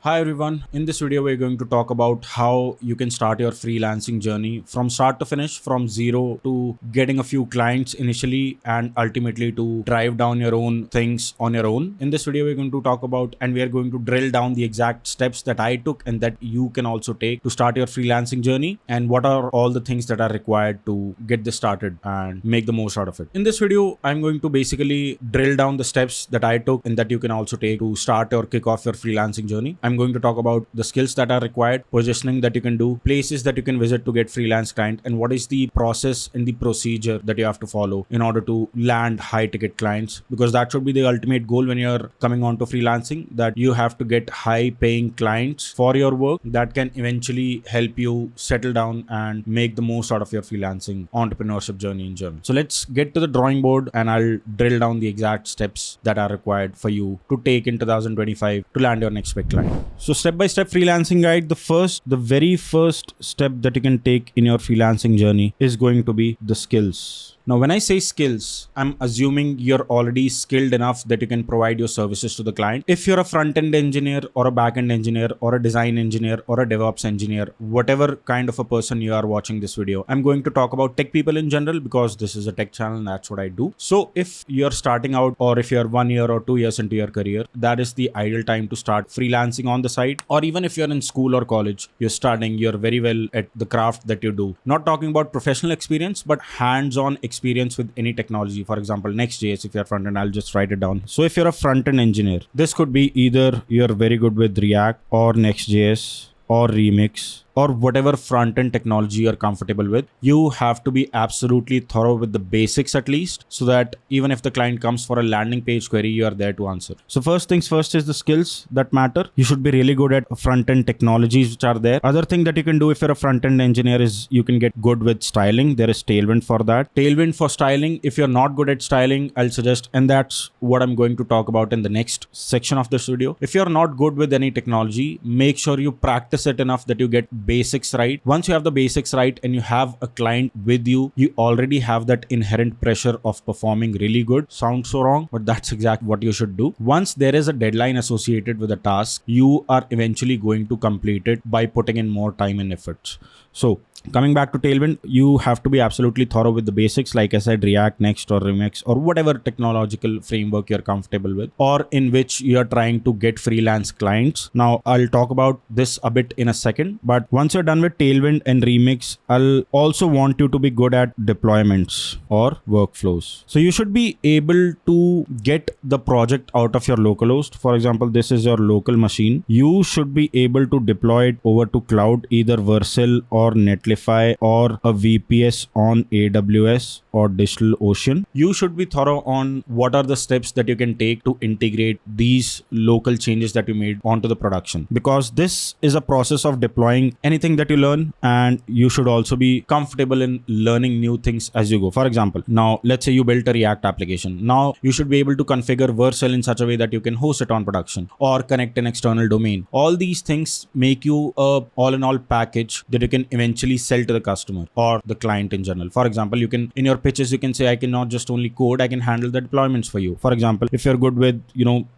Hi everyone, in this video we're going to talk about how you can start your freelancing journey from start to finish, from zero to getting a few clients initially and ultimately to drive down your own things on your own. In this video we're going to talk about and we are going to drill down the exact steps that I took and that you can also take to start your freelancing journey, and what are all the things that are required to get this started and make the most out of it. In this video I'm going to basically drill down the steps that I took and that you can also take to start or kick off your freelancing journey. I'm going to talk about the skills that are required, positioning that you can do, places that you can visit to get freelance client, and what is the process and the procedure that you have to follow in order to land high ticket clients, because that should be the ultimate goal when you're coming on to freelancing, that you have to get high paying clients for your work that can eventually help you settle down and make the most out of your freelancing entrepreneurship journey in general. So let's get to the drawing board and I'll drill down the exact steps that are required for you to take in 2025 to land your next big client. So step-by-step freelancing guide, the very first step that you can take in your freelancing journey is going to be the skills. Now, when I say skills, I'm assuming you're already skilled enough that you can provide your services to the client. If you're a front-end engineer or a back-end engineer or a design engineer or a DevOps engineer, whatever kind of a person you are watching this video, I'm going to talk about tech people in general because this is a tech channel and that's what I do. So if you're starting out or if you're 1 year or 2 years into your career, that is the ideal time to start freelancing on the side. Or even if you're in school or college, you're very well at the craft that you do. Not talking about professional experience, but hands-on experience with any technology. For example, Next.js, if you're front end, I'll just write it down. So if you're a front end engineer, this could be either you're very good with React or Next.js or Remix or whatever front-end technology you're comfortable with. You have to be absolutely thorough with the basics at least, so that even if the client comes for a landing page query, you are there to answer. So first things first is the skills that matter. You should be really good at front-end technologies which are there. Other thing that you can do if you're a front-end engineer is you can get good with styling. There is Tailwind for that. Tailwind for styling. If you're not good at styling, I'll suggest, and that's what I'm going to talk about in the next section of this video. If you're not good with any technology, make sure you practice it enough that you get basics right. Once you have the basics right and you have a client with you, you already have that inherent pressure of performing really good. Sounds so wrong, but that's exactly what you should do. Once there is a deadline associated with a task, you are eventually going to complete it by putting in more time and efforts. So coming back to Tailwind, you have to be absolutely thorough with the basics. Like I said, React, Next or Remix or whatever technological framework you're comfortable with or in which you're trying to get freelance clients. Now, I'll talk about this a bit in a second, but once you're done with Tailwind and Remix, I'll also want you to be good at deployments or workflows. So you should be able to get the project out of your localhost. For example, this is your local machine. You should be able to deploy it over to cloud, either Vercel or Netlify or a VPS on AWS or DigitalOcean. You should be thorough on what are the steps that you can take to integrate these local changes that you made onto the production, because this is a process of deploying anything that you learn, and you should also be comfortable in learning new things as you go. For example, now let's say you built a React application. Now you should be able to configure Vercel in such a way that you can host it on production or connect an external domain. All these things make you a all-in-all package that you can eventually sell to the customer or the client in general. For example, you can, in your pitches, you can say, I can not just only code, I can handle the deployments for you. For example, if you're good with,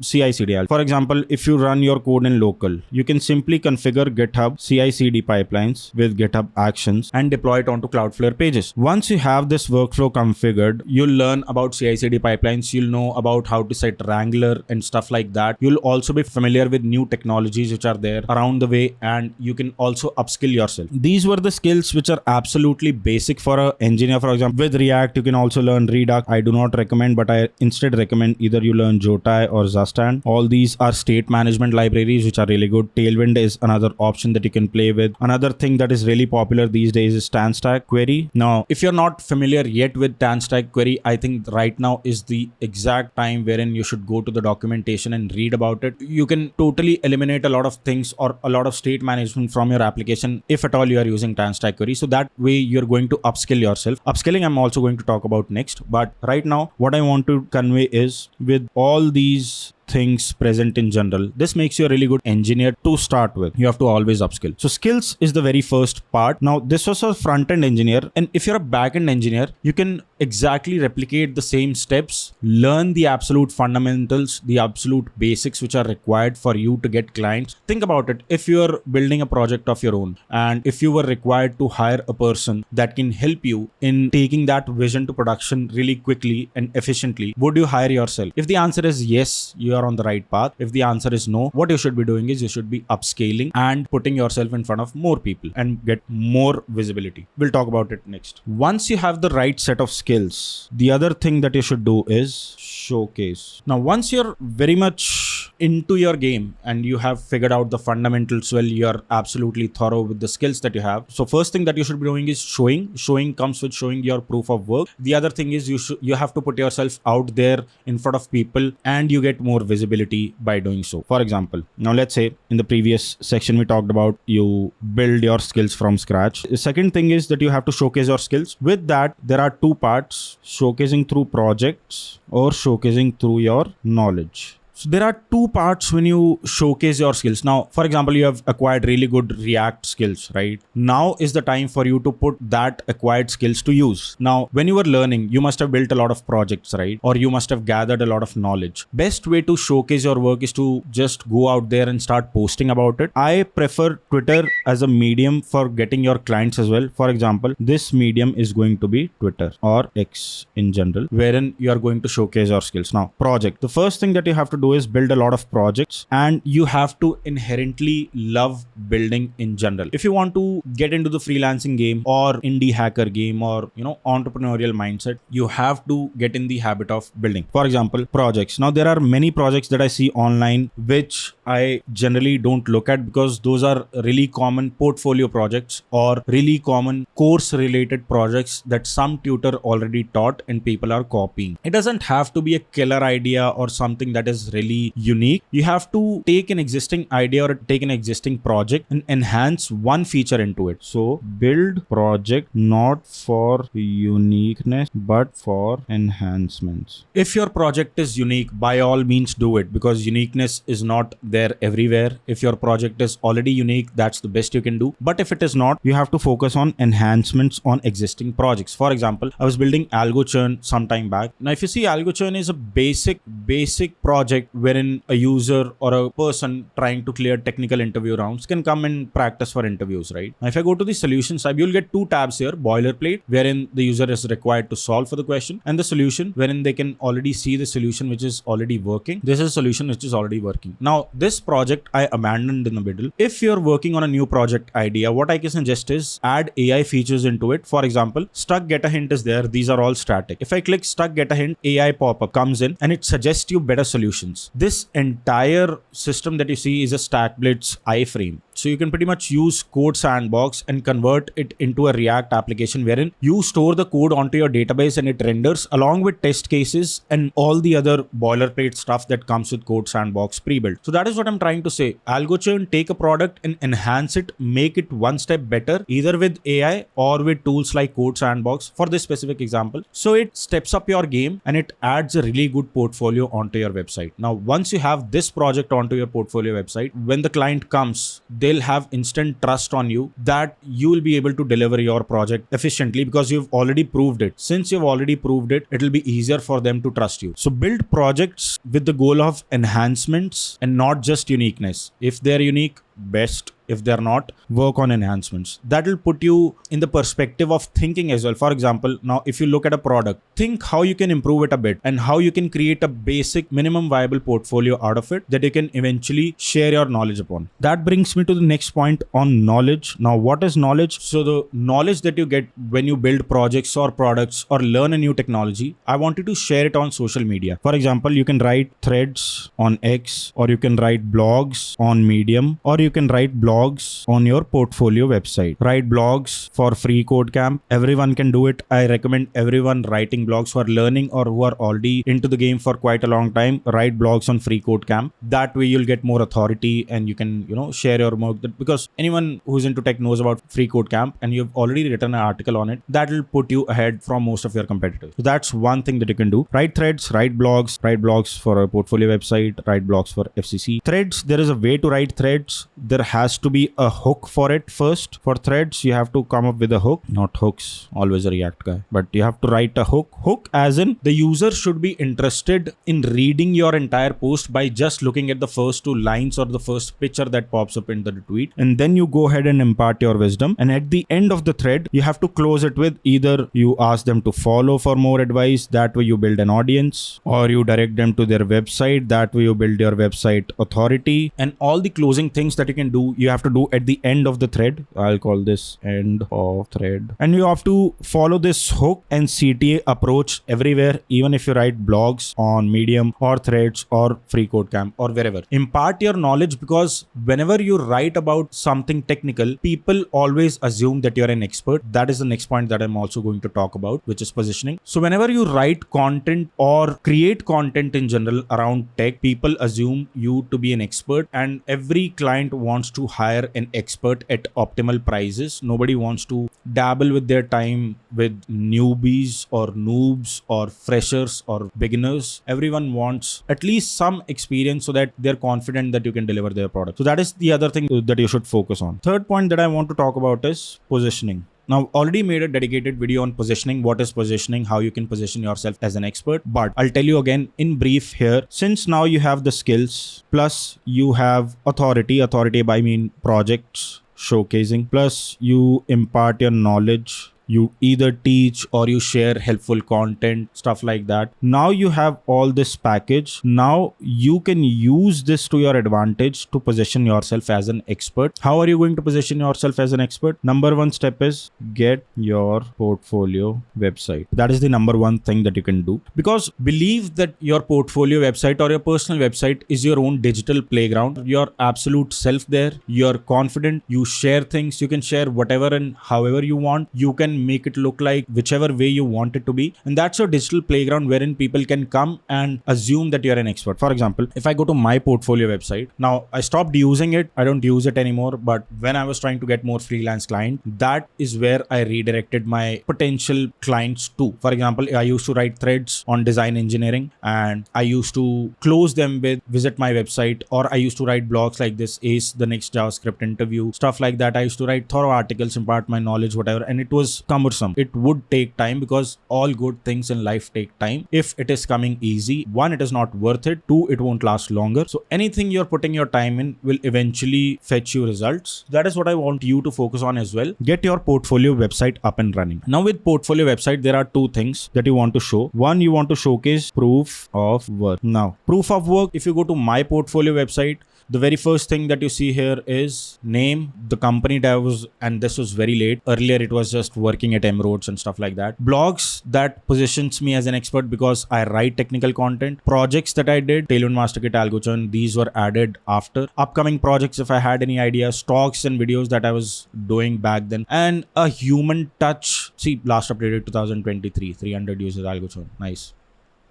CI/CD. For example, if you run your code in local, you can simply configure GitHub CI/CD pipelines with GitHub Actions and deploy it onto Cloudflare pages. Once you have this workflow configured, you'll learn about CI/CD pipelines. You'll know about how to set Wrangler and stuff like that. You'll also be familiar with new technologies which are there around the way, and you can also upskill yourself. These were the skills which are absolutely basic for an engineer. For example, with React, you can also learn Redux. I do not recommend, but I instead recommend either you learn Jotai or Zastan. All these are state management libraries which are really good. Tailwind is another option that you can play with. Another thing that is really popular these days is TanStack Query. Now, if you're not familiar yet with TanStack Query, I think right now is the exact time wherein you should go to the documentation and read about it. You can totally eliminate a lot of things or a lot of state management from your application if at all you are using TanStack Query. So that way you're going to upskill yourself. Upskilling I'm also going to talk about next, but right now what I want to convey is, with all these things present in general. This makes you a really good engineer to start with. You have to always upskill. So skills is the very first part. Now this was a front-end engineer, and if you're a back-end engineer, you can exactly replicate the same steps, learn the absolute fundamentals, the absolute basics which are required for you to get clients. Think about it. If you're building a project of your own, and if you were required to hire a person that can help you in taking that vision to production really quickly and efficiently, would you hire yourself? If the answer is yes, you are on the right path. If the answer is no, what you should be doing is you should be upscaling and putting yourself in front of more people and get more visibility. We'll talk about it next. Once you have the right set of skills, the other thing that you should do is showcase. Now, once you're very much into your game and you have figured out the fundamentals well, you're absolutely thorough with the skills that you have. So first thing that you should be doing is showing comes with showing your proof of work. The other thing is you have to put yourself out there in front of people, and you get more visibility by doing so. For example, now let's say in the previous section we talked about you build your skills from scratch. The second thing is that you have to showcase your skills. With that, there are two parts: showcasing through projects or showcasing through your knowledge. So there are two parts when you showcase your skills. Now, for example, you have acquired really good React skills, right? Now is the time for you to put that acquired skills to use. Now, when you were learning, you must have built a lot of projects, right? Or you must have gathered a lot of knowledge. Best way to showcase your work is to just go out there and start posting about it. I prefer Twitter as a medium for getting your clients as well. For example, this medium is going to be Twitter or X in general, wherein you are going to showcase your skills. Now, project. The first thing that you have to do is build a lot of projects, and you have to inherently love building in general. If you want to get into the freelancing game or indie hacker game or entrepreneurial mindset, you have to get in the habit of building. For example, projects. Now there are many projects that I see online which I generally don't look at because those are really common portfolio projects or really common course related projects that some tutor already taught and people are copying. It doesn't have to be a killer idea or something that is really unique. You have to take an existing idea or take an existing project and enhance one feature into it. So build project not for uniqueness but for enhancements. If your project is unique, by all means do it, because uniqueness is not there everywhere. If your project is already unique, that's the best you can do. But if it is not, you have to focus on enhancements on existing projects. For example, I was building AlgoChurn some time back. Now if you see, AlgoChurn is a basic project wherein a user or a person trying to clear technical interview rounds can come and practice for interviews, right? Now if I go to the solution side, you'll get two tabs here: boilerplate, wherein the user is required to solve for the question, and the solution, wherein they can already see the solution which is already working. This is a solution which is already working. Now this project I abandoned in the middle. If you're working on a new project idea, what I can suggest is add AI features into it. For example, stuck get a hint is there. These are all static. If I click stuck get a hint, AI pop-up comes in and it suggests you better solutions. This entire system that you see is a StackBlitz iframe. So you can pretty much use Code Sandbox and convert it into a React application wherein you store the code onto your database and it renders along with test cases and all the other boilerplate stuff that comes with Code Sandbox pre-built. So that is what I'm trying to say. AlgoChurn, take a product and enhance it, make it one step better, either with AI or with tools like Code Sandbox for this specific example. So it steps up your game and it adds a really good portfolio onto your website. Now, once you have this project onto your portfolio website, when the client comes, they'll have instant trust on you that you will be able to deliver your project efficiently because you've already proved it. Since you've already proved it, it'll be easier for them to trust you. So build projects with the goal of enhancements and not just uniqueness. If they're unique, best. If they're not, work on enhancements. That will put you in the perspective of thinking as well. For example, now if you look at a product, think how you can improve it a bit and how you can create a basic minimum viable portfolio out of it that you can eventually share your knowledge upon. That brings me to the next point on knowledge. Now, what is knowledge? So the knowledge that you get when you build projects or products or learn a new technology, I want you to share it on social media. For example, you can write threads on X, or you can write blogs on Medium, or you can write blogs blogs on your portfolio website. Write blogs for free code camp. Everyone can do it. I recommend everyone writing blogs who are learning or who are already into the game for quite a long time. Write blogs on free code camp. That way you'll get more authority and you can, share your work, because anyone who's into tech knows about free code camp and you've already written an article on it. That will put you ahead from most of your competitors. So that's one thing that you can do. Write threads, write blogs for a portfolio website, write blogs for FCC. Threads, there is a way to write threads. There has to be a hook for it first. For threads, you have to come up with a hook. Not hooks, always a React guy, but you have to write a hook. Hook as in the user should be interested in reading your entire post by just looking at the first two lines or the first picture that pops up in the tweet. And then you go ahead and impart your wisdom. And at the end of the thread, you have to close it with either you ask them to follow for more advice, that way you build an audience, or you direct them to their website, that way you build your website authority. And all the closing things that you can do, you have to do at the end of the thread. I'll call this end of thread. And you have to follow this hook and CTA approach everywhere, even if you write blogs on Medium or Threads or Free Code Camp or wherever. Impart your knowledge, because whenever you write about something technical, people always assume that you're an expert. That is the next point that I'm also going to talk about, which is positioning. So whenever you write content or create content in general around tech, people assume you to be an expert, and every client wants to hire an expert at optimal prices. Nobody wants to dabble with their time with newbies or noobs or freshers or beginners. Everyone wants at least some experience so that they're confident that you can deliver their product. So that is the other thing that you should focus on. Third point that I want to talk about is positioning. Now, already made a dedicated video on positioning. What is positioning? How you can position yourself as an expert. But I'll tell you again in brief here. Since now you have the skills, plus you have authority. Authority by mean projects, showcasing. Plus you impart your knowledge. You either teach or you share helpful content, stuff like that. Now you have all this package. Now you can use this to your advantage to position yourself as an expert. How are you going to position yourself as an expert? Number one step is get your portfolio website. That is the number one thing that you can do, because believe that your portfolio website or your personal website is your own digital playground. Your absolute self there. You're confident. You share things. You can share whatever and however you want. You can make it look like whichever way you want it to be, and that's your digital playground wherein people can come and assume that you're an expert. For example, if I go to my portfolio website, now I stopped using it, I don't use it anymore, but when I was trying to get more freelance client, that is where I redirected my potential clients to. For example, I used to write threads on design engineering and I used to close them with visit my website, or I used to write blogs like this, Ace the next JavaScript interview, stuff like that. I used to write thorough articles, impart my knowledge, whatever, and it was cumbersome. It would take time, because all good things in life take time. If it is coming easy, one, it is not worth it. Two, it won't last longer. So anything you're putting your time in will eventually fetch you results. That is what I want you to focus on as well. Get your portfolio website up and running. Now with portfolio website, there are two things that you want to show. One, you want to showcase proof of work. Now, proof of work, if you go to my portfolio website, the very first thing that you see here is name, the company that I was, and this was very late. Earlier, it was just working at Emeralds and stuff like that. Blogs, that positions me as an expert because I write technical content. Projects that I did, Tailwind Master Kit, Algochurn, these were added after. Upcoming projects, if I had any ideas, talks and videos that I was doing back then. And a human touch. See, last updated 2023, 300 users, Algochurn. Nice.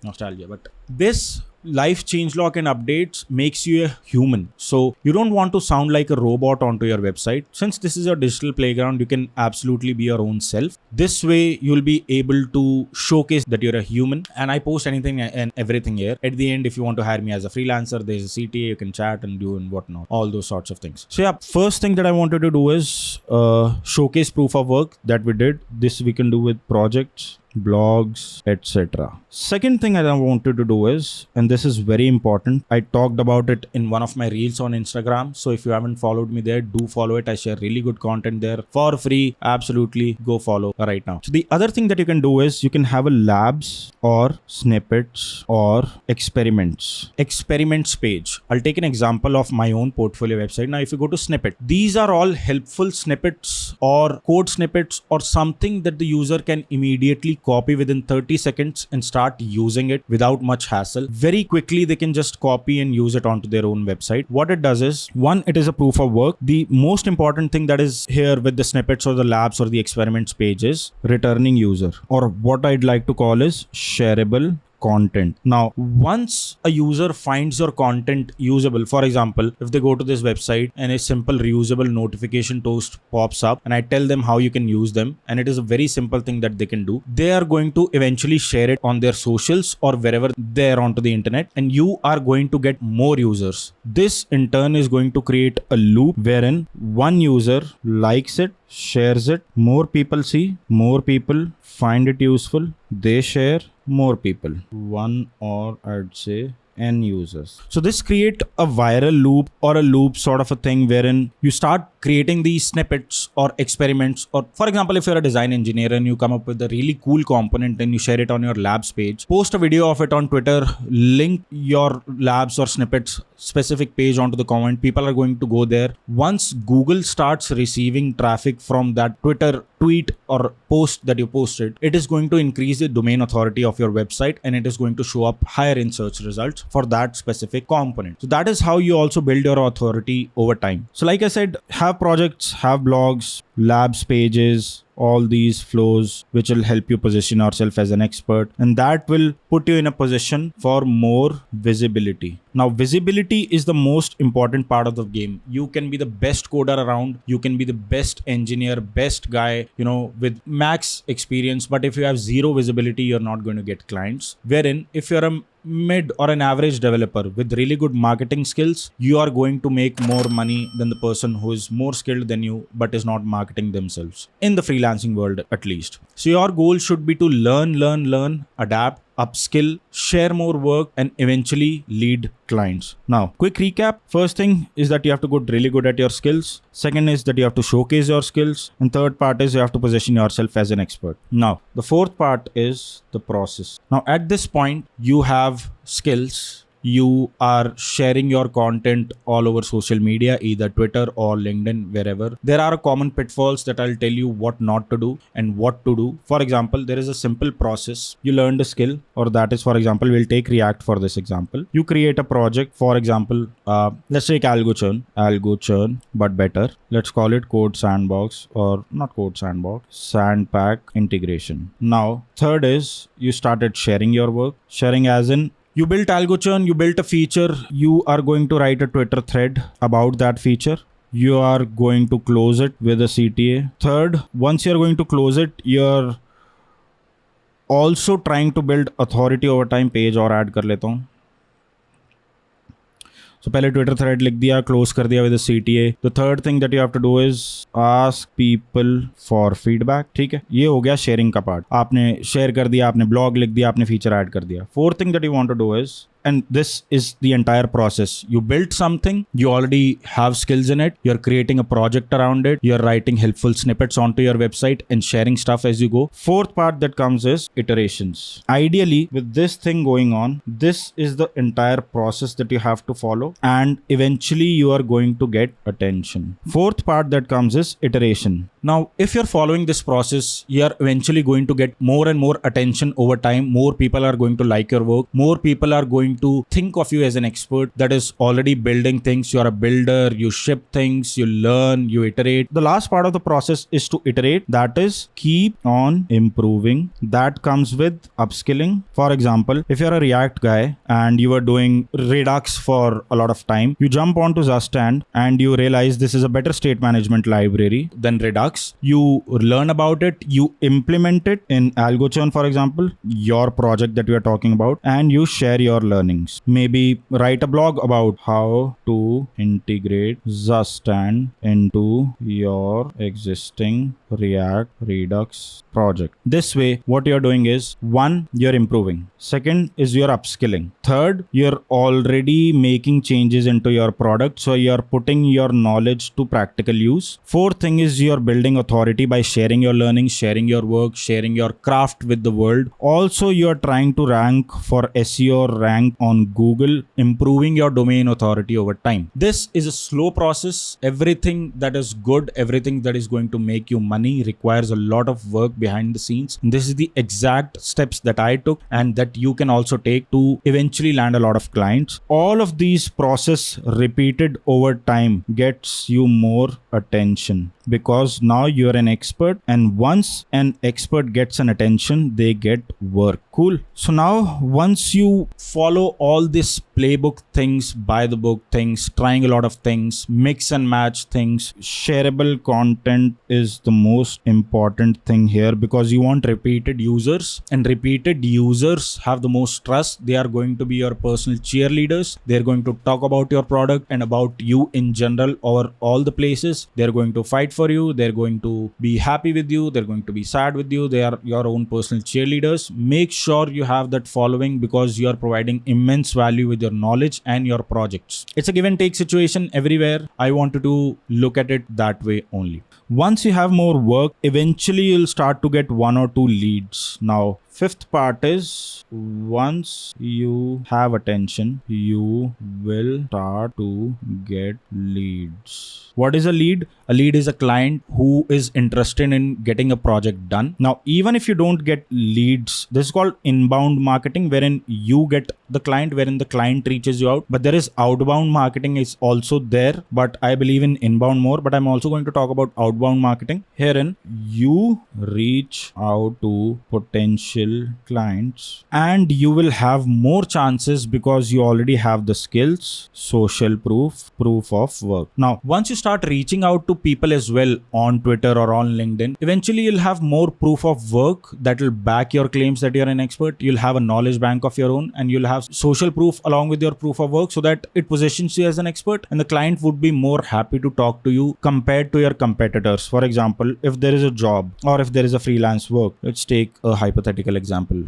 Nostalgia. But this life changelog and updates makes you a human. So you don't want to sound like a robot onto your website. Since this is your digital playground, you can absolutely be your own self. This way you'll be able to showcase that you're a human, and I post anything and everything here. At the end, if you want to hire me as a freelancer, there's a CTA, you can chat and do and whatnot, all those sorts of things. So yeah, first thing that I wanted to do is showcase proof of work that we did. This we can do with projects, blogs, etc. Second thing that I wanted to do is, and this is very important, I talked about it in one of my reels on Instagram. So if you haven't followed me there, do follow it. I share really good content there for free. Absolutely go follow right now. So the other thing that you can do is you can have a labs or snippets or experiments page. I'll take an example of my own portfolio website. Now, if you go to snippet, these are all helpful snippets or code snippets or something that the user can immediately copy within 30 seconds and start using it without much hassle. Very quickly, they can just copy and use it onto their own website. What it does is, one, it is a proof of work. The most important thing that is here with the snippets or the labs or the experiments page is returning user, or what I'd like to call is shareable content. Now, once a user finds your content usable, for example, if they go to this website and a simple reusable notification toast pops up and I tell them how you can use them, and it is a very simple thing that they can do, they are going to eventually share it on their socials or wherever they're onto the internet, and you are going to get more users. This in turn is going to create a loop wherein one user likes it, shares it, more people see, more people find it useful, they share, more people, one, or I'd say n users. So this create a viral loop or a loop sort of a thing wherein you start creating these snippets or experiments, or for example, if you're a design engineer and you come up with a really cool component and you share it on your labs page, post a video of it on Twitter, link your labs or snippets specific page onto the comment, people are going to go there. Once Google starts receiving traffic from that Twitter tweet or post that you posted, it is going to increase the domain authority of your website and it is going to show up higher in search results for that specific component. So that is how you also build your authority over time. So like I said, have projects, have blogs, labs pages, all these flows which will help you position yourself as an expert, and that will put you in a position for more visibility. Now, visibility is the most important part of the game. You can be the best coder around, you can be the best engineer, best guy, with max experience, but if you have zero visibility, you're not going to get clients. Wherein if you're a mid or an average developer with really good marketing skills, you are going to make more money than the person who is more skilled than you but is not marketing themselves, in the freelancing world at least. So your goal should be to learn, adapt, upskill, share more work, and eventually lead clients. Now, quick recap. First thing is that you have to get really good at your skills. Second is that you have to showcase your skills. And third part is you have to position yourself as an expert. Now, the fourth part is the process. Now, at this point, you have skills. You are sharing your content all over social media, either Twitter or LinkedIn, wherever. There are common pitfalls that I'll tell you what not to do and what to do. For example, there is a simple process. You learned a skill, or that is, for example, we'll take React for this example. You create a project, for example, let's take algo churn, but better. Let's call it code sandbox, or not code sandbox, sandpack integration. Now, third is you started sharing your work. Sharing as in, you built algo churn, you built a feature, you are going to write a Twitter thread about that feature. You are going to close it with a CTA. Third, once you're going to close it, you're also trying to build authority over time. Page और add कर लेता हूँ. So पहले Twitter thread लिख दिया, close कर दिया with a CTA. The third thing that you have to do is ask people for feedback. ठीक है, ये हो गया sharing का part. आपने share कर दिया, आपने blog लिख दिया, आपने feature add कर दिया. Fourth thing that you want to do is, and this is the entire process. You built something, you already have skills in it, you're creating a project around it, you're writing helpful snippets onto your website and sharing stuff as you go. Fourth part that comes is iterations. Ideally, with this thing going on, this is the entire process that you have to follow, and eventually you are going to get attention. Fourth part that comes is iteration. Now, if you're following this process, you're eventually going to get more and more attention over time. More people are going to like your work. More people are going to think of you as an expert that is already building things. You're a builder, you ship things, you learn, you iterate. The last part of the process is to iterate. That is keep on improving. That comes with upskilling. For example, if you're a React guy and you are doing Redux for a lot of time, you jump onto Zustand and you realize this is a better state management library than Redux. You learn about it, you implement it in AlgoChurn, for example, your project that we are talking about, and you share your learnings. Maybe write a blog about how to integrate Zustand into your existing React Redux project. This way, what you're doing is, one, you're improving. Second is you're upskilling. Third, you're already making changes into your product, so you're putting your knowledge to practical use. Fourth thing is you're building authority by sharing your learning, sharing your work, sharing your craft with the world. Also, you're trying to rank for SEO, rank ranking on Google, improving your domain authority over time. This is a slow process. Everything that is good, everything that is going to make you money requires a lot of work behind the scenes. This is the exact steps that I took and that you can also take to eventually land a lot of clients. All of these process repeated over time gets you more attention, because now you're an expert, and once an expert gets an attention, they get work. Cool. So now once you follow all this playbook things, by the book things, trying a lot of things, mix and match things, shareable content is the most important thing here, because you want repeated users, and repeated users have the most trust. They are going to be your personal cheerleaders. They're going to talk about your product and about you in general over all the places. They're going to fight for you. They're going to be happy with you. They're going to be sad with you. They are your own personal cheerleaders. Make sure you have that following, because you are providing immense value with your knowledge and your projects. It's a give and take situation everywhere. I wanted to look at it that way only. Once you have more work, eventually you'll start to get 1 or 2 leads. Now, fifth part is, once you have attention, you will start to get leads. What is a lead? A lead is a client who is interested in getting a project done. Now, even if you don't get leads, this is called inbound marketing, wherein you get the client, wherein the client reaches you out. But there is outbound marketing is also there, but I believe in inbound more. But I'm also going to talk about outbound marketing. Herein, you reach out to potential clients and you will have more chances, because you already have the skills, social proof of work. Now, once you start reaching out to people as well on Twitter or on LinkedIn, eventually you'll have more proof of work that will back your claims that you're an expert. You'll have a knowledge bank of your own, and you'll have social proof along with your proof of work, so that it positions you as an expert, and the client would be more happy to talk to you compared to your competitors. For example, if there is a job or if there is a freelance work, let's take a hypothetical example.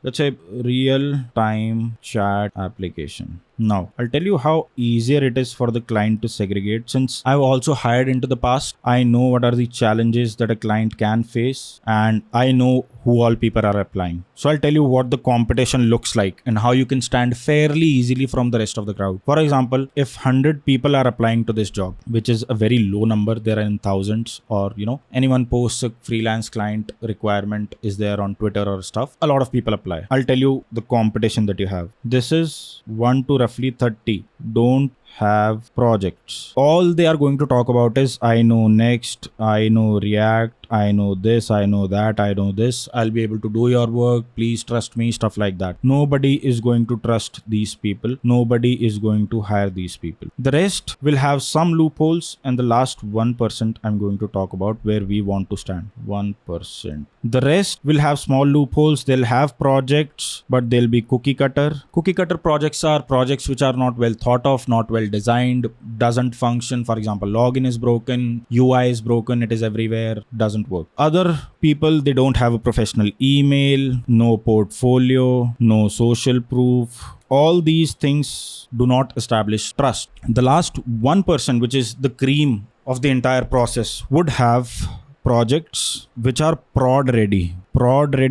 Let's say real-time chat application. Now, I'll tell you how easier it is for the client to segregate. Since I've also hired into the past, I know what are the challenges that a client can face, and I know who all people are applying. So I'll tell you what the competition looks like and how you can stand fairly easily from the rest of the crowd. For example, if 100 people are applying to this job, which is a very low number, there are in thousands, or anyone posts a freelance client requirement is there on Twitter or stuff, a lot of people apply. I'll tell you the competition that you have. This is 1 to roughly 30 don't have projects. All they are going to talk about is, I know Next, I know React, I know this, I know that, I know this, I'll be able to do your work, please trust me, stuff like that. Nobody is going to trust these people. Nobody is going to hire these people. The rest will have some loopholes, and the last 1% I'm going to talk about where we want to stand. 1%. The rest will have small loopholes. They'll have projects, but they'll be cookie cutter. Cookie cutter projects are projects which are not well thought of, not well designed, doesn't function. For example, login is broken, UI is broken, it is everywhere, doesn't work. Other people, they don't have a professional email, no portfolio, no social proof. All these things do not establish trust. The last 1%, which is the cream of the entire process, would have projects which are prod ready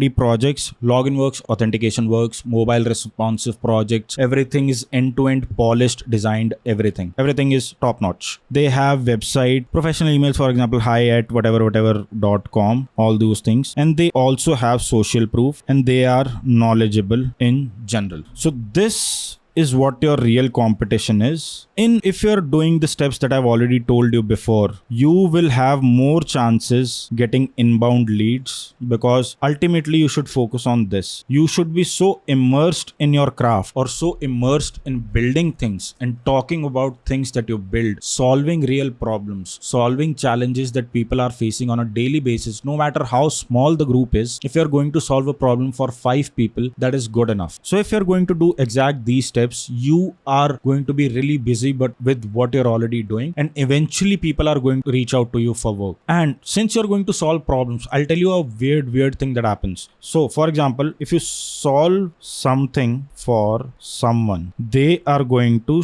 projects. Login works, authentication works, mobile responsive projects, everything is end-to-end polished, designed, everything is top notch. They have website, professional emails, for example, hi@whatever.com, all those things, and they also have social proof, and they are knowledgeable in general. So this is what your real competition is. If you're doing the steps that I've already told you before, you will have more chances getting inbound leads, because ultimately you should focus on this. You should be so immersed in your craft, or so immersed in building things and talking about things that you build, solving real problems, solving challenges that people are facing on a daily basis, no matter how small the group is. If you're going to solve a problem for 5 people, that is good enough. So if you're going to do exact these steps, steps, you are going to be really busy but with what you're already doing, and eventually people are going to reach out to you for work. And since you're going to solve problems, I'll tell you a weird thing that happens. So for example, if you solve something for someone, they are going to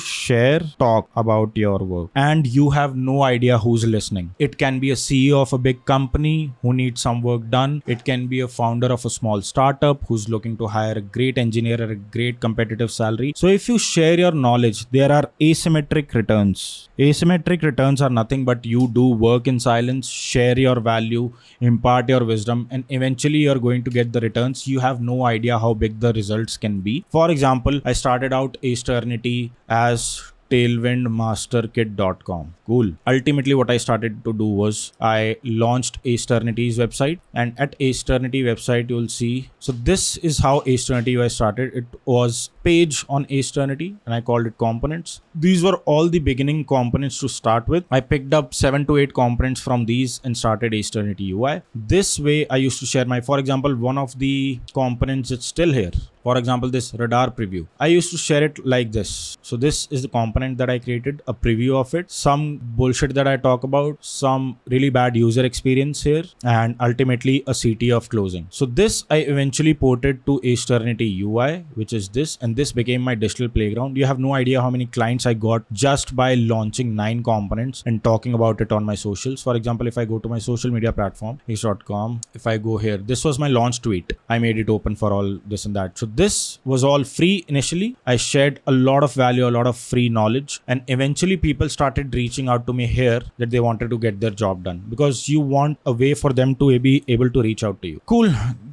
talk about your work, and you have no idea who's listening. It can be a CEO of a big company who needs some work done. It can be a founder of a small startup who's looking to hire a great engineer at a great competitive salary. So if you share your knowledge, there are asymmetric returns. Asymmetric returns are nothing but you do work in silence, share your value, impart your wisdom, and eventually you're going to get the returns. You have no idea how big the results can be. For example, I started out Aceternity as tailwindmasterkit.com. Cool. Ultimately, what I started to do was I launched Aceternity's website, and at Aceternity website, you'll see. So this is how Aceternity was started. It was page on Aceternity, and I called it components. These were all the beginning components to start with. I picked up 7 to 8 components from these and started Aceternity UI. This way, I used to share for example, one of the components is still here. For example, this radar preview. I used to share it like this. So this is the component that I created, a preview of it, some bullshit that I talk about, some really bad user experience here, and ultimately a CT of closing. So this I eventually ported to Aceternity UI, which is this, and this became my digital playground. You have no idea how many clients I got just by launching 9 components and talking about it on my socials. For example, if I go to my social media platform, ace.com, if I go here, this was my launch tweet. I made it open for all this and that. So this was all free initially. I shared a lot of value, a lot of free knowledge, and eventually people started reaching out to me here that they wanted to get their job done, because you want a way for them to be able to reach out to you. Cool.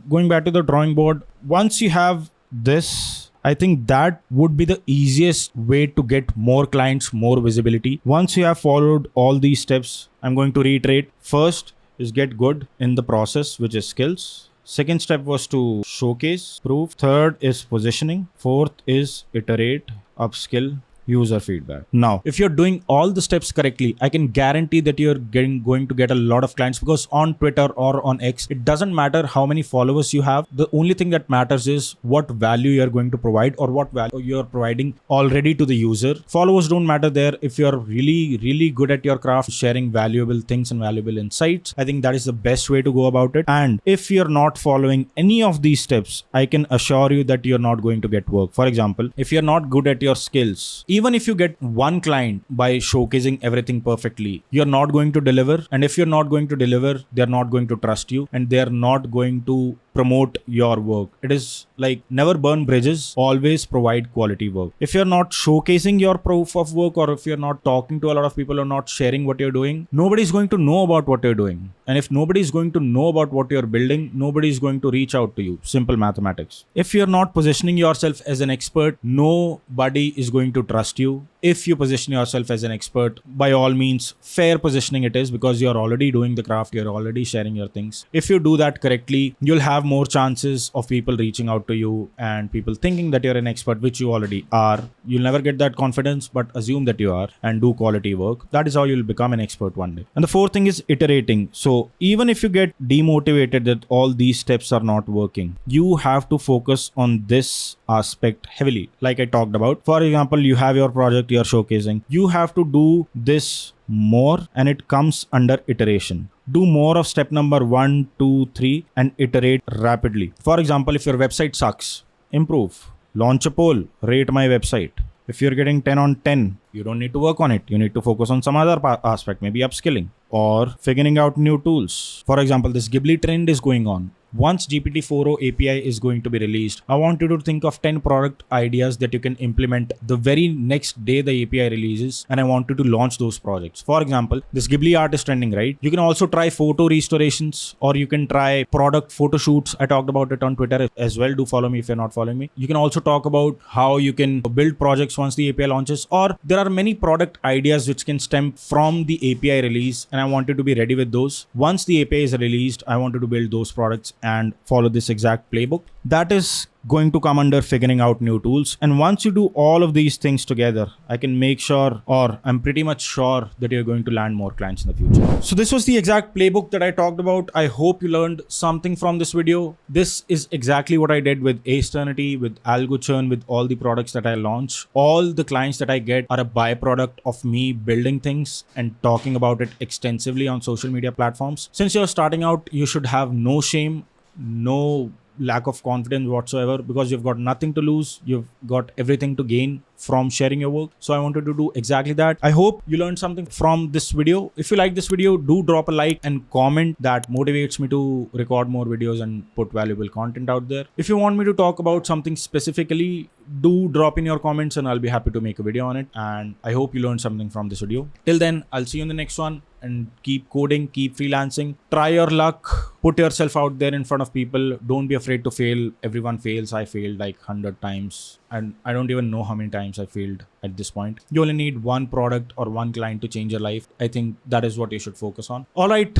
Going back to the drawing board, once you have this, I think that would be the easiest way to get more clients, more visibility. Once you have followed all these steps, I'm going to reiterate. First is get good in the process, which is skills. Second step was to showcase, prove. Third is positioning. Fourth is iterate, upskill, user feedback. Now, if you're doing all the steps correctly, I can guarantee that you're going to get a lot of clients, because on Twitter or on X, it doesn't matter how many followers you have. The only thing that matters is what value you're going to provide, or what value you're providing already to the user. Followers don't matter there. If you're really good at your craft, sharing valuable things and valuable insights, I think that is the best way to go about it. And if you're not following any of these steps, I can assure you that you're not going to get work. For example, if you're not good at your skills, even if you get one client by showcasing everything perfectly, you're not going to deliver. And if you're not going to deliver, they're not going to trust you, and they're not going to promote your work. It is like never burn bridges, always provide quality work. If you're not showcasing your proof of work, or if you're not talking to a lot of people or not sharing what you're doing, nobody's going to know about what you're doing. And if nobody's going to know about what you're building, nobody's going to reach out to you. Simple mathematics. If you're not positioning yourself as an expert, nobody is going to trust you. If you position yourself as an expert, by all means, fair positioning it is, because you're already doing the craft, you're already sharing your things. If you do that correctly, you'll have more chances of people reaching out to you and people thinking that you're an expert, which you already are. You'll never get that confidence, but assume that you are and do quality work. That is how you'll become an expert one day. And the fourth thing is iterating. So even if you get demotivated that all these steps are not working, you have to focus on this aspect heavily. Like I talked about, for example, you have your project you're showcasing. You have to do this more, and it comes under iteration. Do more of step number 1, 2, 3 and iterate rapidly. For example, if your website sucks, improve. Launch a poll, rate my website. If you're getting 10 on 10, you don't need to work on it. You need to focus on some other aspect, maybe upskilling or figuring out new tools. For example, this Ghibli trend is going on. Once GPT-4o API is going to be released, I want you to think of 10 product ideas that you can implement the very next day the API releases, and I want you to launch those projects. For example, this Ghibli art is trending, right? You can also try photo restorations, or you can try product photo shoots. I talked about it on Twitter as well. Do follow me if you're not following me. You can also talk about how you can build projects once the API launches, or there are many product ideas which can stem from the API release, and I want you to be ready with those. Once the API is released, I want you to build those products and follow this exact playbook. That is going to come under figuring out new tools. And once you do all of these things together, I can make sure, or I'm pretty much sure, that you're going to land more clients in the future. So this was the exact playbook that I talked about. I hope you learned something from this video. This is exactly what I did with Aceternity, with AlgoChurn, with all the products that I launch. All the clients that I get are a byproduct of me building things and talking about it extensively on social media platforms. Since you're starting out, you should have no shame, no lack of confidence whatsoever, because you've got nothing to lose. You've got everything to gain from sharing your work. So I wanted to do exactly that. I hope you learned something from this video. If you like this video, do drop a like and comment. That motivates me to record more videos and put valuable content out there. If you want me to talk about something specifically, do drop in your comments and I'll be happy to make a video on it. And I hope you learned something from this video. Till then, I'll see you in the next one, and keep coding, keep freelancing, try your luck, put yourself out there in front of people. Don't be afraid to fail. Everyone fails. I failed like 100 times, and I don't even know how many times I failed at this point. You only need one product or one client to change your life. I think that is what you should focus on. All right,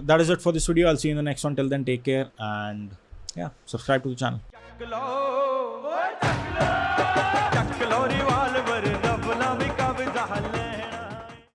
that is it for this video. I'll see you in the next one. Till then, take care, and yeah, subscribe to the channel.